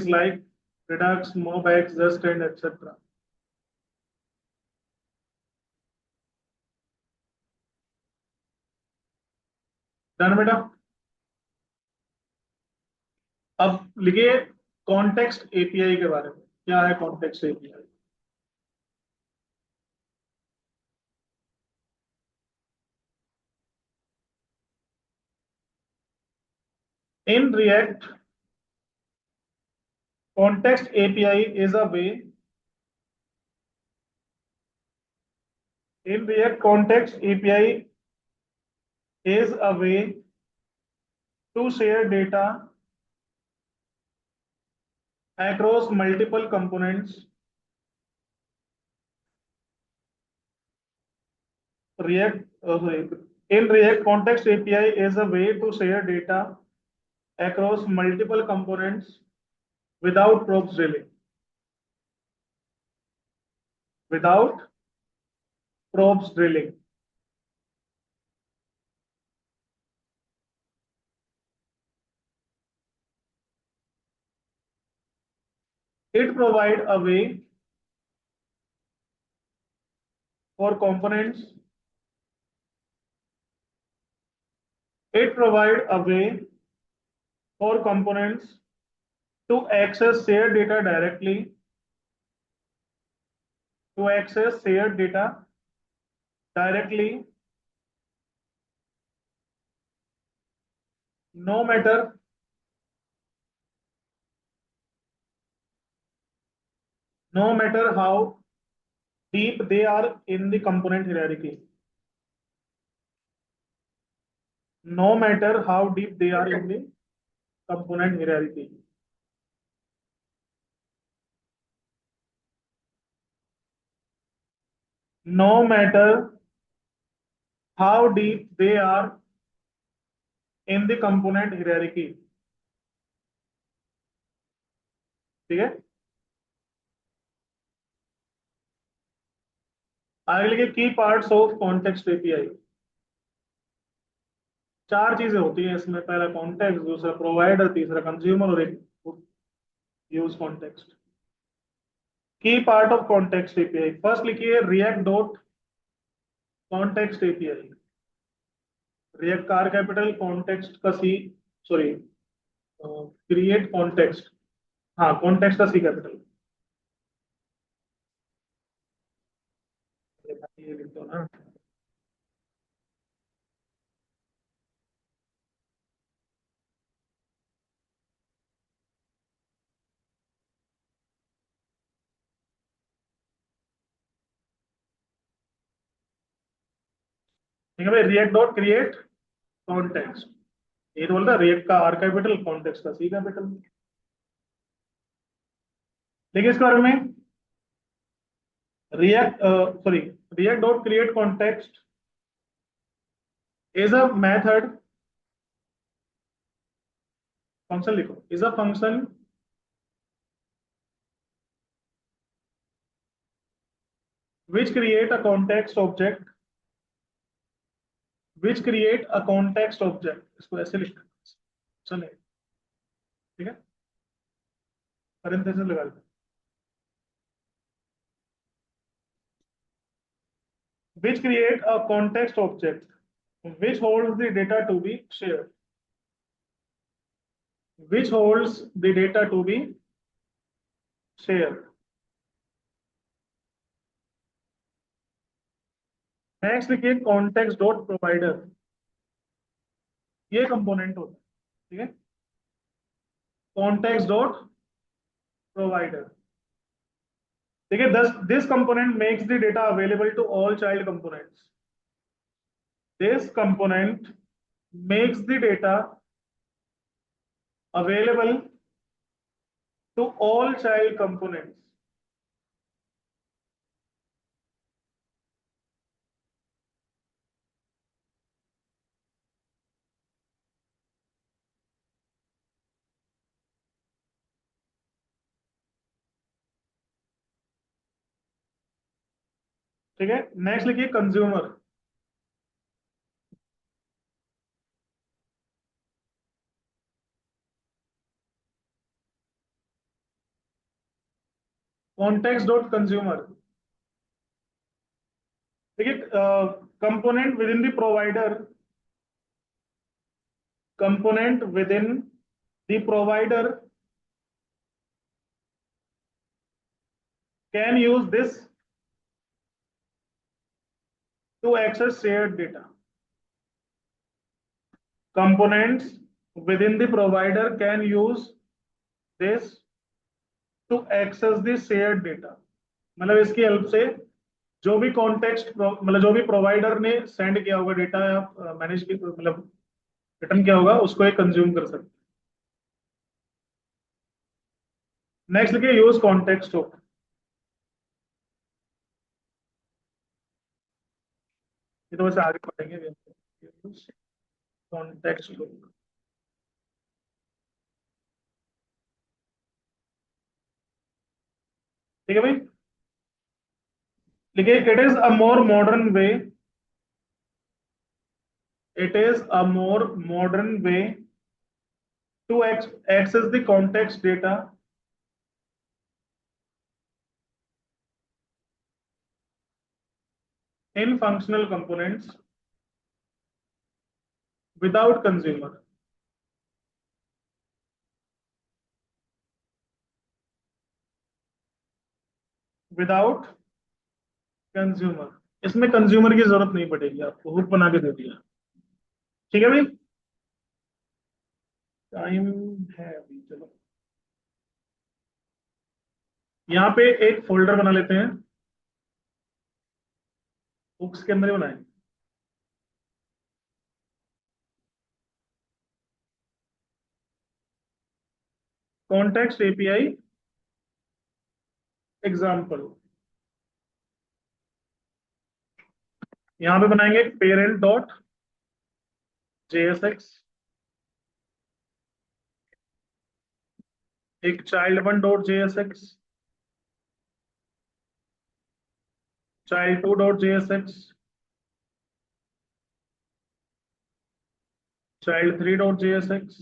like Redux, MobX, Just, etc. Done बेटा। अब लिखिए context API के बारे में, क्या है context API? In React, context API is a way. In React, context API is a way to share data across multiple components. In React, context API is a way to share data across multiple components without probe drilling. Without probes drilling. It provides a way for components. It provides a way for components to access shared data directly. To access shared data directly, no matter how deep they are in the component hierarchy. No matter how deep they are in the component hierarchy. No matter how deep they are in the component hierarchy. ठीक है, आगे लिखिए की parts of context API. चार चीजें होती हैं इसमें, पहला कॉन्टेक्स्ट, दूसरा प्रोवाइडर, तीसरा कंज्यूमर और एक use context. Key part of context API, first लिखिए React dot context API. React का आर कैपिटल, कॉन्टेक्स्ट का सी, सॉरी क्रिएट कॉन्टेक्स्ट, हाँ कॉन्टेक्स्ट का सी कैपिटल। ये लिख दो ना। ठीक है भाई, रिएक्ट डॉट क्रिएट कॉन्टेक्स्ट, ये तो बोलता रिएक्ट का आर कैपिटल, कॉन्टेक्स्ट का सी कैपिटल। देखिए इसके बारे में, React sorry, React dot create context is a method, function लिखो, is a function which create a context object, which create a context object, इसको ऐसे लिखना है, चले, ठीक है, पैरेंथेसिस लगा देते हैं, which create a context object which holds the data to be shared, which holds the data to be shared। Next लिखिए कॉन्टेक्स्ट डॉट प्रोवाइडर, ये कंपोनेंट होता है, ठीक है, कॉन्टेक्स्ट डॉट प्रोवाइडर। देखिए this component makes the data available to all child components, this component makes the data available to all child components। ठीक है, next लिखिए कंज्यूमर, कॉन्टेक्स्ट डॉट कंज्यूमर। देखिए component within the provider, component within the provider can use this to access shared data, components within the provider can use this to access the shared data। मतलब इसकी help से जो भी context, मतलब जो भी provider ने send किया होगा डेटा या मैनेज की, मतलब रिटर्न किया होगा, उसको एक कंज्यूम कर सकते हैं। नेक्स्ट लिखिए यूज कॉन्टेक्स्ट हो, ये तो वैसे आगे पढ़ेंगे, कॉन्टेक्स्ट हो, ठीक है भाई। लिखिए it is a more modern way, it is a more modern way to access the context data in functional components without consumer, without consumer. इसमें कंज्यूमर की जरूरत नहीं पड़ेगी, आपको हुक बना के दे दिया, ठीक है भाई। टाइम है अभी, चलो यहाँ पे एक फोल्डर बना लेते हैं, हुक्स के अंदर ही बनाएंगे, कॉन्टेक्स्ट एपीआई एग्जाम्पल। यहाँ पे बनाएंगे पेरेंट डॉट जेएसएक्स, एक child one dot JSX, child to dot JSX, child three dot JSX,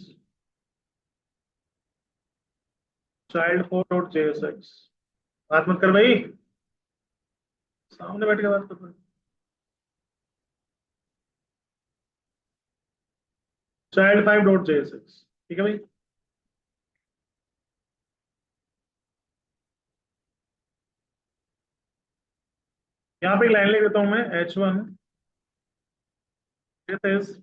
child four dot JSX. बात मत कर भाई, सामने बैठ के बात कर, चाइल्ड फाइव डॉट जेएसएक्स, ठीक है भाई। यहाँ पे एक लाइन लिख देता हूं मैं, H1 this is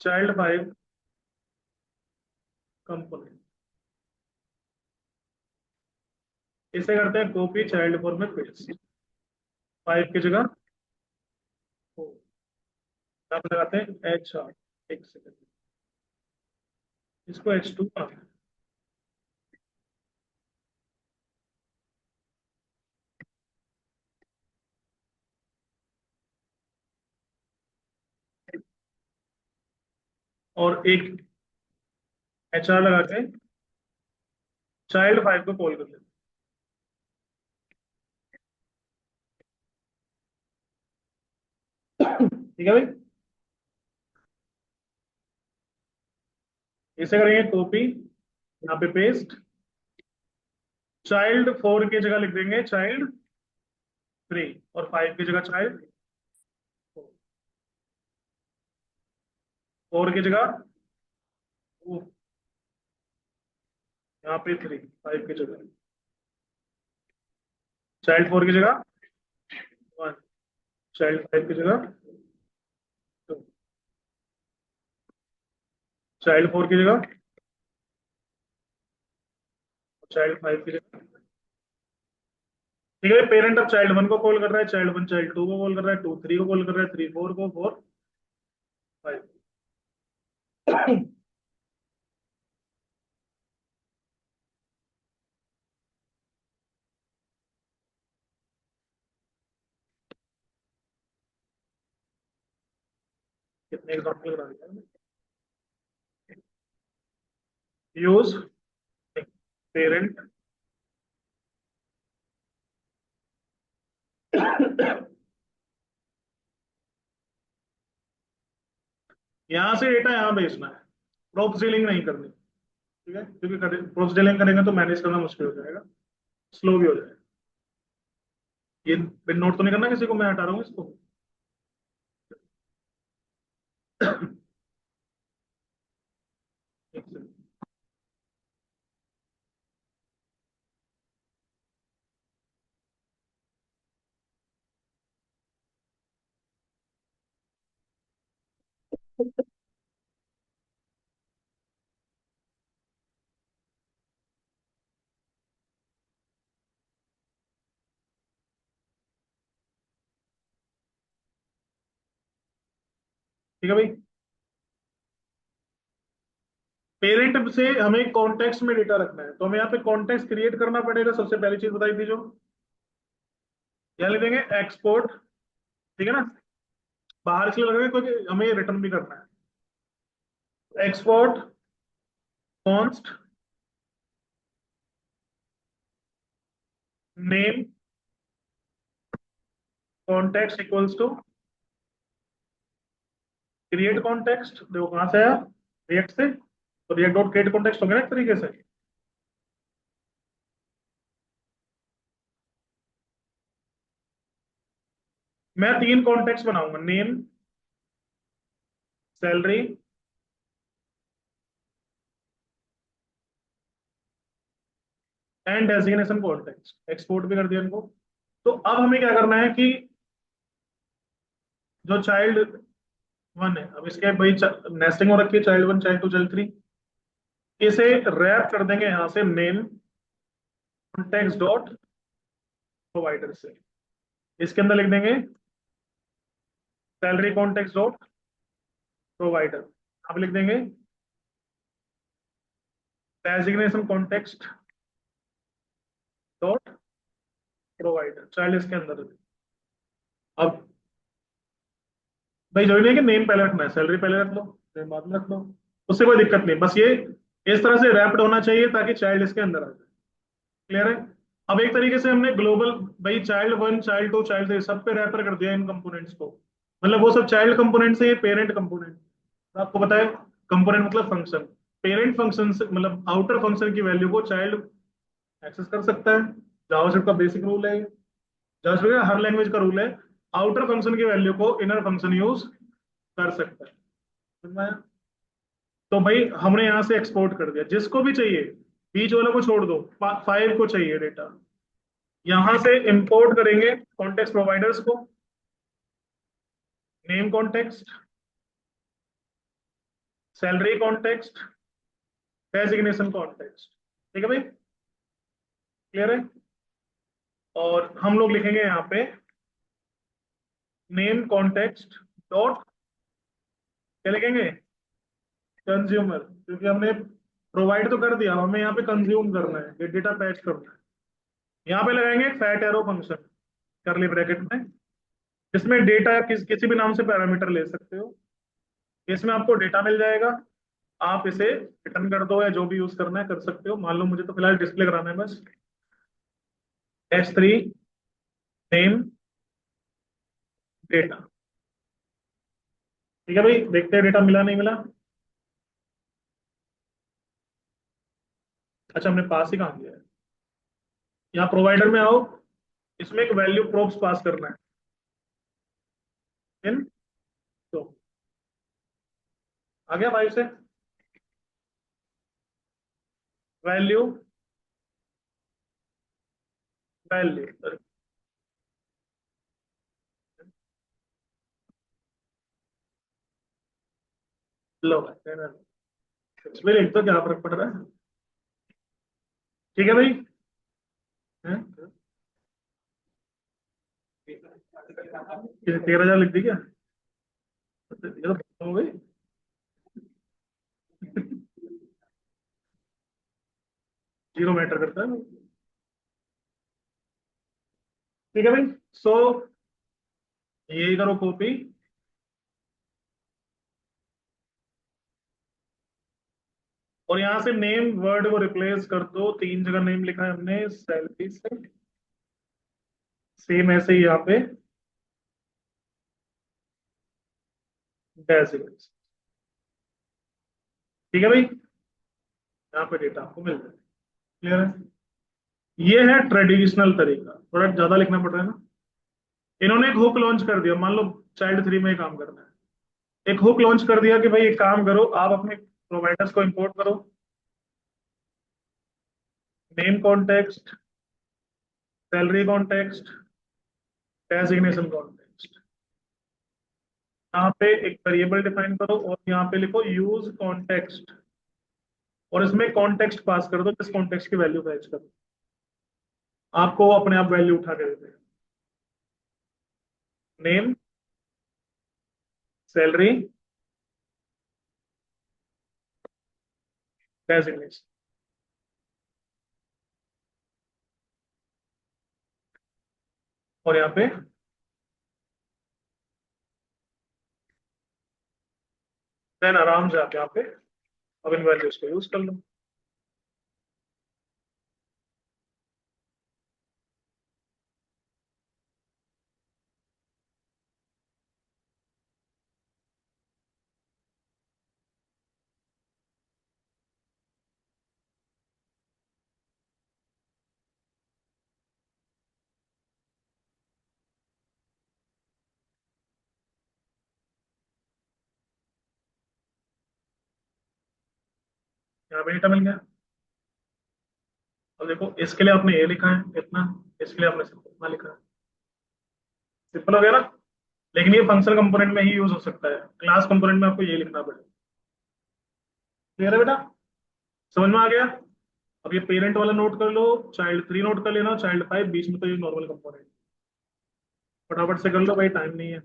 child five component. इसे करते हैं कॉपी, चाइल्ड फोर में पेस्ट, 5 की जगह 4, अब लगाते हैं HR, एक सेकंड, इसको H2 का, और एक HR लगा के चाइल्ड 5 को कॉल कर लेते हैं। ठीक है भाई, इसे करेंगे कॉपी, यहाँ पे पेस्ट, चाइल्ड 4 की जगह लिख देंगे चाइल्ड 3, और 5 की जगह चाइल्ड 4 की जगह वो, यहाँ पे 3, 5 की जगह चाइल्ड 4 की जगह 1, चाइल्ड 5 की जगह 2, चाइल्ड 4 की जगह, चाइल्ड 5 की जगह। ठीक है, पेरेंट अब चाइल्ड 1 को कॉल कर रहा है, चाइल्ड 1 चाइल्ड 2 को कॉल कर रहा है, 2 3 को कॉल कर रहा है, 3 4 को, 4 5। कितने एग्जाम्पल करा दिया यूज पेरेंट यहां से डेटा यहाँ भेजना है, क्रॉप सीलिंग नहीं करनी। ठीक है, क्योंकि क्रॉप सीलिंग करेंगे तो मैनेज करना मुश्किल हो जाएगा, स्लो भी हो जाएगा। ये बिन नोट तो नहीं करना किसी को, मैं हटा रहा हूँ इसको। एक second। ठीक है भाई, पेरेंट से हमें कॉन्टेक्स्ट में डेटा रखना है, तो हमें यहाँ पे कॉन्टेक्स्ट क्रिएट करना पड़ेगा। सबसे पहली चीज बताई थी जो, यहाँ लिख देंगे एक्सपोर्ट। ठीक है ना, बाहर इसलिए लगेगा क्योंकि हमें रिटर्न भी करना है। Export const name context equals to create context. देखो कहां से आया, रिएक्ट से, तो रिएक्ट डॉट क्रिएट कॉन्टेक्स्ट हो गया ना एक तरीके से। मैं 3 कॉन्टेक्स्ट बनाऊंगा, name, salary and designation context. Export भी कर दिया इनको। तो अब हमें क्या करना है कि जो चाइल्ड 1 है, अब इसके भाई नेस्टिंग हो रखी है, चाइल्ड 1 चाइल्ड 2 चाइल्ड 3, इसे रैप कर देंगे यहां से नेम कॉन्टेक्स्ट डॉट प्रोवाइडर से। इसके अंदर लिख देंगे सैलरी कॉन्टेक्स्ट डॉट प्रोवाइडर। अब लिख देंगे designation context dot provider, child इसके अंदर। अब भाई जरूरी नहीं है कि नेम पहले रखना है, सैलरी पहले रख लो, नेम बाद में रख लो, उससे कोई दिक्कत नहीं, बस ये इस तरह से रैप्ड होना चाहिए ताकि चाइल्ड इसके अंदर आ जाए। क्लियर है। अब एक तरीके से हमने ग्लोबल, भाई चाइल्ड 1 चाइल्ड 2 चाइल्ड 3 सब पे रैपर कर दिया इन कंपोनेंट्स को, मतलब वो सब चाइल्ड कंपोनेंट्स है, ये पेरेंट कंपोनेंट। आपको पता है कंपोनेंट मतलब फंक्शन, पेरेंट फंक्शन से मतलब आउटर फंक्शन की वैल्यू को चाइल्ड एक्सेस कर सकता है। जावास्क्रिप्ट का बेसिक रूल है, जावास्क्रिप्ट का हर लैंग्वेज का रूल है, आउटर फंक्शन की वैल्यू को इनर फंक्शन यूज कर सकता है। समझ में आया? तो भाई हमने यहां से एक्सपोर्ट कर दिया, जिसको भी चाहिए, बीच वालों को छोड़ दो, 5 को चाहिए डेटा, यहां से इंपोर्ट करेंगे कॉन्टेक्स्ट प्रोवाइडर्स को, name context, salary context, designation context. ठीक है भाई, क्लियर है। और हम लोग लिखेंगे यहाँ पे नेम कॉन्टेक्स्ट डॉट, क्या लिखेंगे, कंज्यूमर, क्योंकि हमने प्रोवाइड तो कर दिया, हमें यहाँ पे कंज्यूम करना है, ये डेटा पैच करना है। यहाँ पे लगाएंगे फैट एरो फंक्शन करली ब्रैकेट में, जिसमें डेटा किसी भी नाम से पैरामीटर ले सकते हो। इसमें आपको डेटा मिल जाएगा, आप इसे रिटर्न कर दो या जो भी यूज करना है कर सकते हो। मान लो मुझे तो फिलहाल डिस्प्ले कराना है बस। S3 नेम डेटा, ठीक है भाई, देखते हैं डेटा मिला नहीं मिला। अच्छा, हमने पास ही कहाँ किया है, यहाँ प्रोवाइडर में आओ, इसमें एक वैल्यू प्रोब्स पास करना है इन, तो आ गया 5 से वैल्यू, वैल्यू, लो भाई, इसमें लिख दो, क्या फर्क पड़ रहा है। ठीक है भाई, हैं? 13,000 लिख दी क्या, ये तो बहुत हो गई। जीरो मैटर करता है। ठीक है भाई, सो ये करो कॉपी, और यहां से नेम वर्ड को रिप्लेस कर दो, 3 जगह नेम लिखा है हमने सैलरी से, सेम ऐसे ही यहाँ पे डेजिग्नेशन। ठीक है भाई, यहाँ पे डेटा आपको मिल जाएगा। क्लियर है, ये है ट्रेडिशनल तरीका, थोड़ा ज्यादा लिखना पड़ रहा है ना। इन्होंने एक हुक लॉन्च कर दिया, मान लो चाइल्ड 3 में ही काम करना है, एक हुक लॉन्च कर दिया कि भाई एक काम करो, आप अपने प्रोवाइडर्स को इंपोर्ट करो, name context, salary context, designation context. यहाँ पे एक वेरिएबल डिफाइन करो और यहाँ पे लिखो यूज कॉन्टेक्स्ट, और इसमें कॉन्टेक्स्ट पास कर दो, जिस कॉन्टेक्स्ट की वैल्यू फैच करो, आपको वो अपने आप वैल्यू उठा के दे देगा। नेम, सैलरी, डेजिग्नेशन, और यहाँ पे देन आराम से आप यहाँ पे अब इन वैल्यूज को यूज कर लो। यहाँ पे डेटा मिल गया। अब देखो, इसके लिए आपने ये लिखा है इतना, इसके लिए आपने सिर्फ इतना लिखा है, सिंपल हो गया ना। लेकिन ये फंक्शन कंपोनेंट में ही यूज हो सकता है, क्लास कंपोनेंट में आपको ये लिखना पड़ेगा। क्लियर है बेटा, समझ में आ गया। अब ये पेरेंट वाला नोट कर लो, चाइल्ड 3 नोट कर लेना, चाइल्ड 5 बीच में तो ये नॉर्मल कंपोनेंट, फटाफट से कर लो भाई, टाइम नहीं है।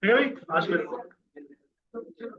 ठीक है भाई, आज के लिए।